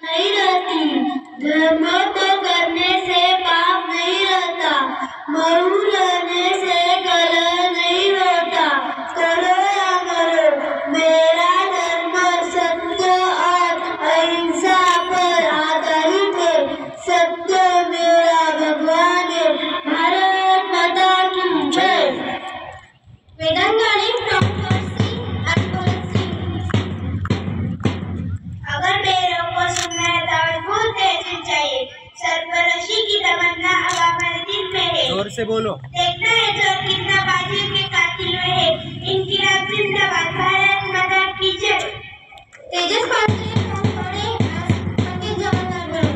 नहीं रहती। धर्म को करने से पाप नहीं रहता। मरु रहने से कलह नहीं होता। करो या मरो, मेरा धर्म सत्य और अहिंसा पर आधारित है। सत्य मेरा भगवान है। भारत माता की जय। वेदांगानी from Percy and Percy। अगर पैरों को सुनना है तो मजबूत तेजी चाहिए। सरपरस्ती की तमन्ना अब हमारे दिल में है। जोर से बोलो। देखना है जो कितना बाजी के कातिल में है। इनकीलाब जिंदाबाद। भारत माता की जय। Tejas Pande from Pune as Pandit Jawaharlal Nehru।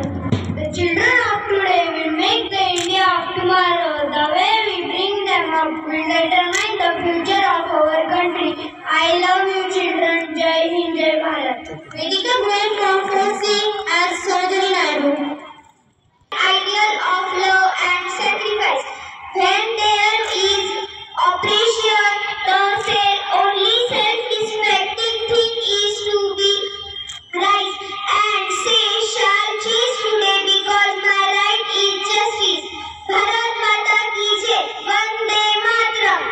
The children of today will make the India of tomorrow. The way we bring them up will determine the future of our country. I love you children. Jai Hind, Jai Bharat। Vedika Goel from Percy as Sarojini Naidu। Ideal of love and sacrifice. When there is oppression, the only self-respecting thing is to be right and say, shall choose today because my right is justice. Bharat Mata ki jai. Vande Mataram।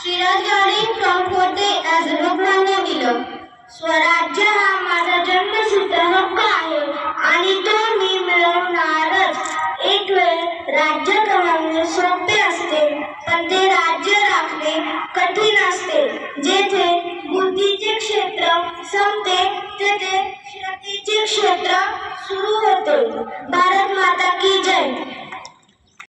Shiraz गाडी from Forte as Lokmanya Tilak. स्वराज्य हा माझा जन्मसिद्ध हक्क आहे आणि तो मी मिळवणारच। एक वेळ राज्य कमावणे सोपे असते पण ते